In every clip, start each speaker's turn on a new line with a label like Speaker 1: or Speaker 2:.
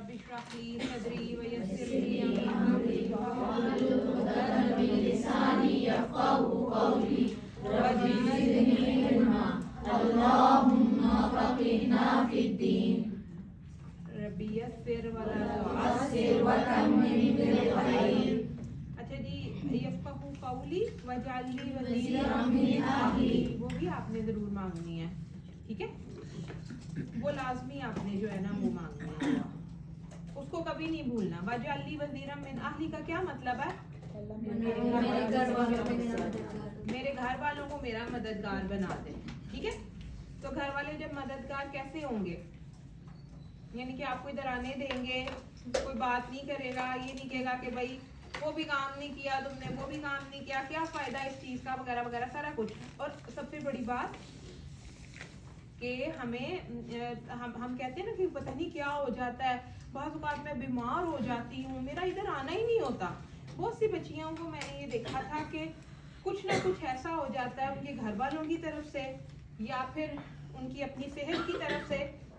Speaker 1: Rabbi इश्रह ली सदरी व यस्सिर ली अमरी वहलुल उक़दतम मिन लिसानी यफ़क़हू क़ौली वज़िदनी इल्मा अल्लाहुम्मा फ़क़िहना फ़िद्दीन रब्बी यस्सिर वला तुअस्सिर व तम्मिम बिल खैर। अच्छा जी, यफ़क़हू क़ौली वजअलनी वज़ीरम मिन अहली, वो भी आपने ज़रूर मांगनी है, ठीक है। वो लाजमी आपने जो है ना वो मांगनी है, उसको कभी नहीं भूलना। वजअलनी वज़ीरम मिन अहली का क्या मतलब है? मेरे घर वालों को मेरा मददगार बना दे, ठीक है। तो घर वाले जब मददगार कैसे होंगे, यानी कि आपको इधर आने देंगे, कोई बात नहीं करेगा, ये नहीं कहेगा कि भाई वो भी काम नहीं किया तुमने, वो भी काम नहीं किया, क्या फायदा इस चीज का, वगैरह वगैरह सारा कुछ। और सबसे बड़ी बात कि हम कहते हैं ना कि पता नहीं क्या हो जाता है, बहुत औक़ात मैं बीमार हो जाती हूँ, मेरा इधर आना ही नहीं होता। बहुत सी बच्चियों को मैंने ये देखा था कि कुछ ना कुछ ऐसा हो जाता है उनके घर वालों की तरफ से या फिर उनकी अपनी सेहत की तरफ से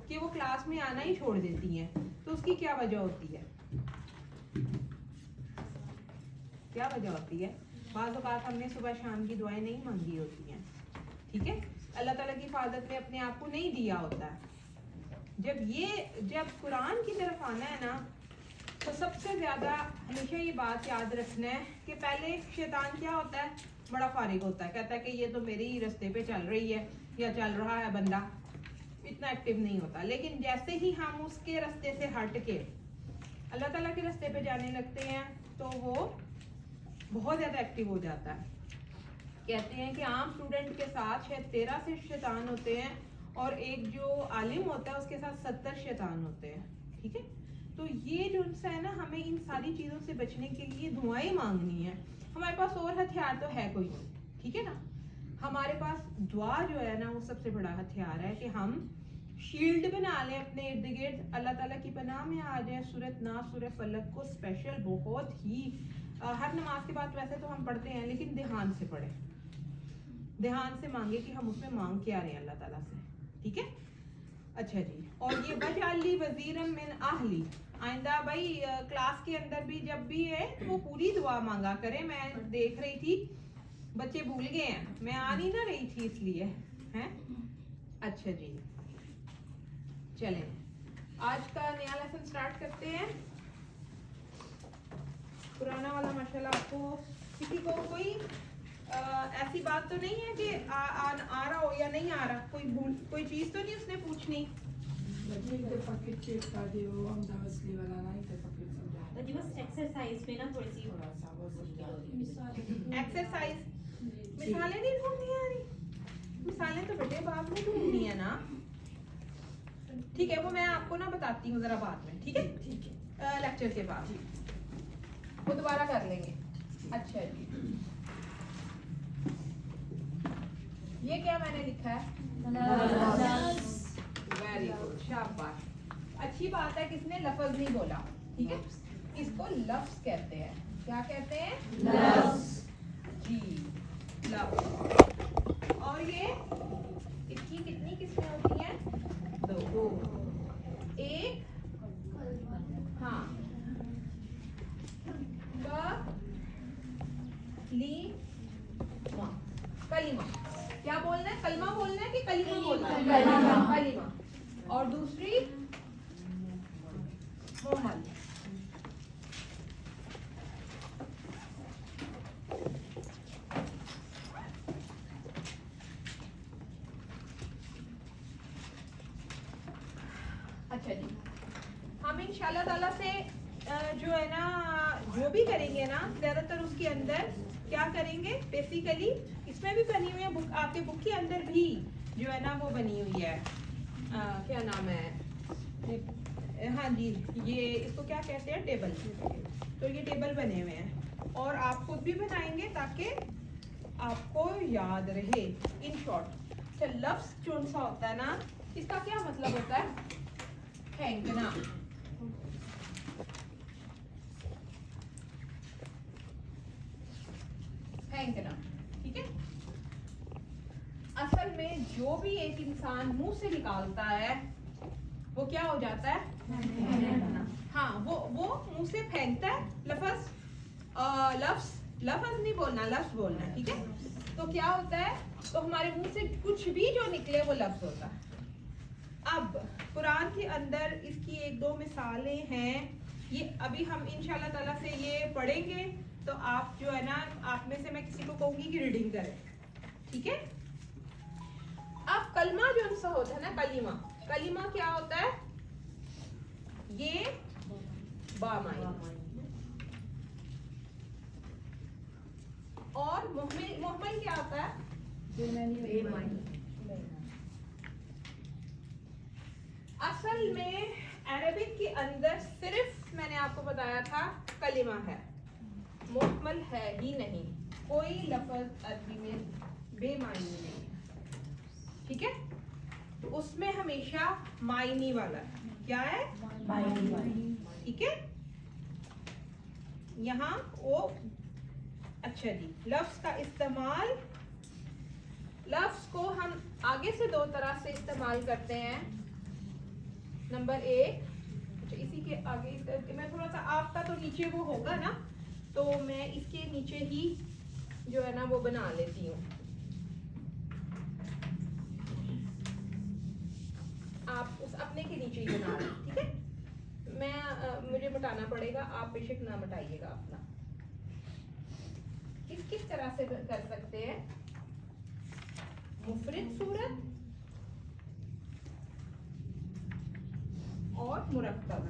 Speaker 1: कि वो क्लास में आना ही छोड़ देती हैं। तो उसकी क्या वजह होती है? क्या वजह होती है? बाज़ औक़ात हमने सुबह शाम की दुआएं नहीं मांगी होती हैं, ठीक है। अल्लाह ताला की हिफाजत में अपने आप को नहीं दिया होता है। जब कुरान की तरफ आना है ना, तो सबसे ज़्यादा हमेशा ये बात याद रखना है कि पहले शैतान क्या होता है, बड़ा फारिग होता है, कहता है कि ये तो मेरे ही रास्ते पे चल रही है या चल रहा है बंदा, इतना एक्टिव नहीं होता। लेकिन जैसे ही हम उसके रास्ते से हट के अल्लाह ताला के रास्ते पे जाने लगते हैं तो वो बहुत ज़्यादा एक्टिव हो जाता है। कहते हैं कि आम स्टूडेंट के साथ शायद 13 से शैतान होते हैं और एक जो आलिम होता है उसके साथ 70 शैतान होते हैं, ठीक है। तो ये जो है ना, हमें इन सारी चीज़ों से बचने के लिए दुआएं मांगनी है। हमारे पास और हथियार तो है कोई नहीं, ठीक है ना। हमारे पास दुआ जो है ना वो सबसे बड़ा हथियार है कि हम शील्ड बना लें अपने इर्द गिर्द, अल्लाह ताला की पनाह में आ जाए। सूरत नास, सूरत फलक को स्पेशल बहुत ही हर नमाज के बाद वैसे तो हम पढ़ते हैं, लेकिन ध्यान से पढ़ें, ध्यान से मांगे कि हम उसमें मांग क्या रहे हैं अल्लाह ताला से, ठीक है। अच्छा जी, और ये वजअलनी वज़ीरम मिन अहली, आइंदा भाई क्लास के अंदर भी जब भी है तो वो पूरी दुआ मांगा करें। मैं देख रही थी बच्चे भूल गए हैं, मैं आ नहीं ना रही थी इसलिए, हैं। अच्छा जी, चलें आज का नया लेसन स्टार्ट करते हैं। पुराना वाला माशाल्लाह आपको किसी को कोई ऐसी बात तो नहीं है कि आ रहा हो या नहीं आ रहा, कोई चीज तो नहीं उसने पूछनी।
Speaker 2: एक्सरसाइज में ना थोड़ी सी
Speaker 1: एक्सरसाइज मिसालें नहीं ढूंढनी आ रही, मिसालें तो बेटे बाप ने ढूंढनी है ना, ठीक है। वो मैं आपको ना बताती हूँ जरा बाद में, ठीक है, ठीक है, लेक्चर के बाद वो दोबारा कर लेंगे। अच्छा जी, ये क्या मैंने लिखा है? वेरी गुड, शाबाश, अच्छी बात है। किसने लफ्ज नहीं बोला, ठीक है। इसको लफ्ज कहते हैं। क्या कहते हैं? लफ्ज जी, लफ्ज। और ये इसकी कितनी किस्में होती हैं? दो। एक हाँ कलीमा। क्या बोलना है? कलमा बोलना है कि कलीमा बोलना है? कलीमा। और दूसरी मोहल। अच्छा जी, हम इंशाल्लाह ताला से जो है ना जो भी करेंगे ना ज्यादातर उसके अंदर क्या करेंगे, बेसिकली इसमें भी बनी हुई है बुक, आपके बुक के अंदर भी जो है ना वो बनी हुई है, क्या नाम है, हाँ जी, ये इसको क्या कहते हैं, टेबल। तो ये टेबल बने हुए हैं और आप खुद भी बनाएंगे ताकि आपको याद रहे इन शॉर्ट। तो लफ्ज कौन सा होता है ना, इसका क्या मतलब होता है? फेंकना। फेंकना, ठीक है। असल में जो भी एक इंसान मुंह से निकालता है वो क्या हो जाता है? फेंकना। मुंह से फेंकता है लफ्ज, लफ्ज नहीं बोलना, लफ्ज बोलना है, ठीक है। तो क्या होता है, तो हमारे मुंह से कुछ भी जो निकले वो लफ्ज होता है। अब कुरान के अंदर इसकी एक दो मिसालें हैं, ये अभी हम इंशाल्लाह ताला से ये पढ़ेंगे, तो आप जो है ना, आप में से मैं किसी को कहूंगी कि रीडिंग करें, ठीक है। अब कलमा जो सा होता है ना, कलीमा, कलीमा क्या होता है, ये बामाई, और मुहम्मल क्या होता है, असल में अरबिक के अंदर सिर्फ मैंने आपको बताया था कलिमा है, मुहम्मल है ही नहीं, कोई लफ्ज अरबी में बेमानी नहीं है, ठीक है। तो उसमें हमेशा मायनी वाला क्या है, मायनी, ठीक है। यहाँ वो अच्छा जी, लफ्ज का इस्तेमाल, लफ्ज को हम आगे से दो तरह से इस्तेमाल करते हैं। नंबर एक, अच्छा इसी के आगे मैं थोड़ा सा, आपका तो नीचे वो होगा ना, तो मैं इसके नीचे ही जो है ना वो बना लेती हूँ। आप उस अपने के नीचे ही बना रहे हैं, ठीक है। मैं मुझे मिटाना पड़ेगा, आप बेशक ना मिटाइएगा अपना। किस तरह से कर सकते हैं, मुफरिद सूरत और मुरक्कब,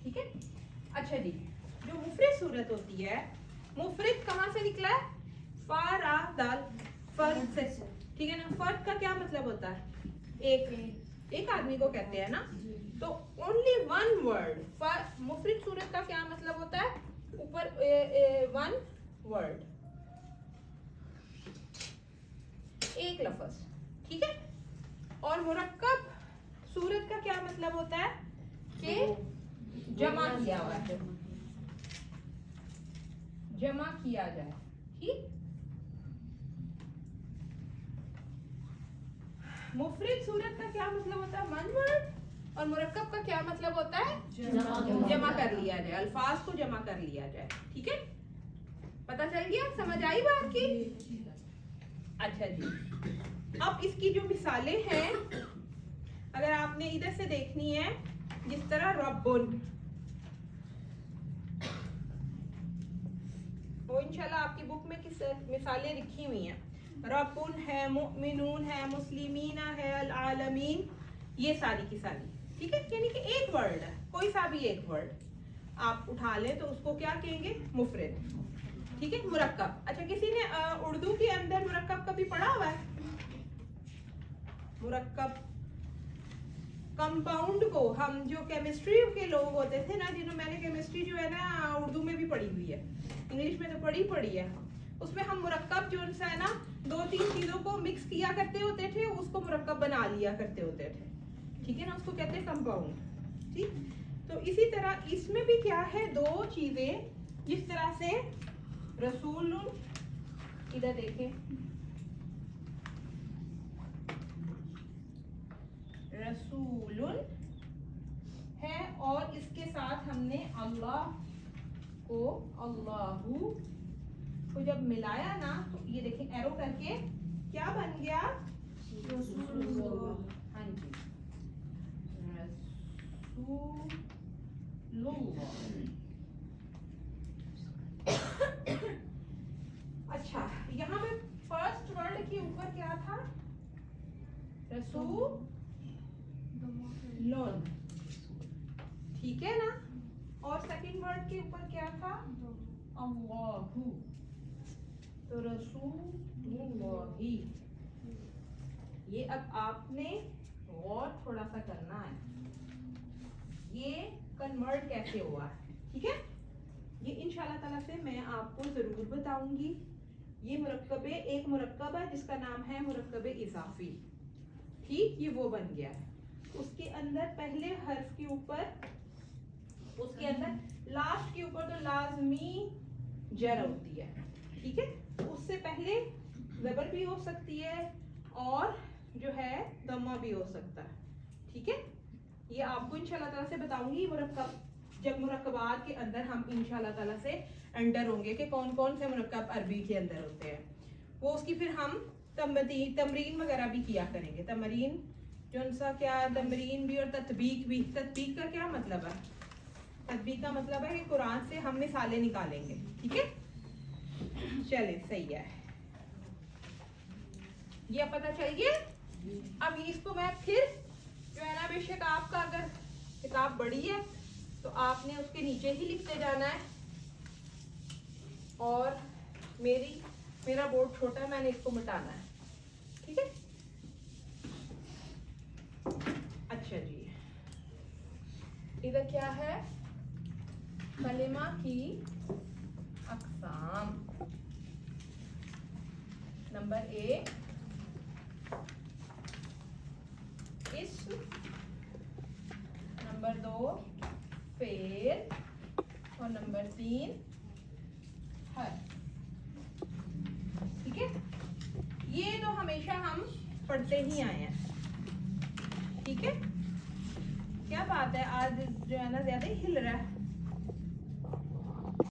Speaker 1: ठीक है। अच्छा जी, जो मुफरिद सूरत होती है, मुफरिद कहाँ से निकला है, फारा दाल, फर्द से, ठीक है ना। फर्द का क्या मतलब होता है, एक आदमी को कहते हैं ना, तो ओनली वन वर्ड। मुफरिद सूरत का क्या मतलब होता है, ऊपर वन वर्ड, एक लफ्ज, ठीक है। और मुरक्कब सूरत का क्या मतलब होता है कि जमा किया हुआ है, जमा किया जाए, ठीक। मुफरिद सूरत का क्या मतलब होता है, वन वर्ड, और मुरक्कब का क्या मतलब होता है, जमा कर लिया जाए, अल्फाज को जमा कर लिया जाए, ठीक है। पता चल गया, समझ आई बात की। अच्छा जी, अब इसकी जो मिसालें हैं, अगर आपने इधर से देखनी है, जिस तरह रब्बुन, वो इंशाल्लाह आपकी बुक में किस मिसालें लिखी हुई हैं, रब्बुन है, मुमिनून है, मुस्लिमीना है, अल आलमीन, ये सारी की सारी, ठीक है। यानी कि एक वर्ड है, कोई सा भी एक वर्ड आप उठा लें तो उसको क्या कहेंगे, मुफरिद, ठीक है। मुरक्कब, अच्छा किसी ने उर्दू के अंदर मुरक्कब कभी पढ़ा हुआ है, मुरक्कब कंपाउंड को हम जो केमिस्ट्री के लोग होते थे ना, जिन्होंने, मैंने केमिस्ट्री जो है ना उर्दू में भी पढ़ी हुई है, इंग्लिश में तो पढ़ी है, उसमें हम मुरक्कब जो है ना, दो तीन चीजों को मिक्स किया करते होते थे, उसको मुरक्कब बना लिया करते होते थे, ठीक है ना, उसको कहते हैं कंपाउंड, ठीक। तो इसी तरह इसमें भी क्या है, दो चीजें, जिस तरह से रसूल, इधर देखें, रसूल है, और इसके साथ हमने अल्लाह को, अल्लाहू को जब मिलाया ना, तो ये देखें एरो करके क्या बन गया, रसूल, हाँ जी, अच्छा, यहाँ पे फर्स्ट वर्ड के ऊपर क्या था, रसूल, ठीक है ना, और सेकंड वर्ड के ऊपर क्या था, अल्लाहू, तो रसूलुल्लाही। ये अब आपने और थोड़ा सा करना है, ये कन्वर्ट कैसे हुआ है, ठीक है। ये इंशाल्लाह ताला से मैं आपको जरूर बताऊंगी। ये मुरक्कबे, एक मुरक्कब है जिसका नाम है मुरक्कबे इजाफी, ठीक, ये वो बन गया है। उसके अंदर पहले हर्फ के ऊपर, उसके अंदर लास्ट के ऊपर तो लाजमी जर होती है, ठीक है। उससे पहले जबर भी हो सकती है और जो है दम्मा भी हो सकता है, ठीक है। ये आपको इंशाल्लाह ताला से बताऊंगी मुरक्कब, जब मुरक्कबात के अंदर हम इंशाल्लाह ताला से एंटर होंगे कि कौन कौन से मुरक्कब अरबी के अंदर होते हैं, वो उसकी फिर हम तमरीन वगैरह भी किया करेंगे। तमरीन जो सा क्या, तमरीन भी और तत्बीक भी। तत्बीक का क्या मतलब है? तत्बीक का मतलब है कि कुरान से हम मिसालें निकालेंगे, ठीक है। चले सही है, ये पता चल गया। अब इसको मैं फिर जो है ना, बेशक आपका अगर किताब बड़ी है तो आपने उसके नीचे ही लिखते जाना है, और मेरा बोर्ड छोटा है, मैंने इसको मिटाना है, ठीक है। अच्छा जी, इधर क्या है? कलिमा की अक़साम। नंबर 1 इस्म, नंबर 2 फेल, और नंबर 3 हर्फ, ठीक है। ये तो हमेशा हम पढ़ते ही आए हैं, ठीक है। क्या बात है, आज जो है ना ज्यादा ही हिल रहा है।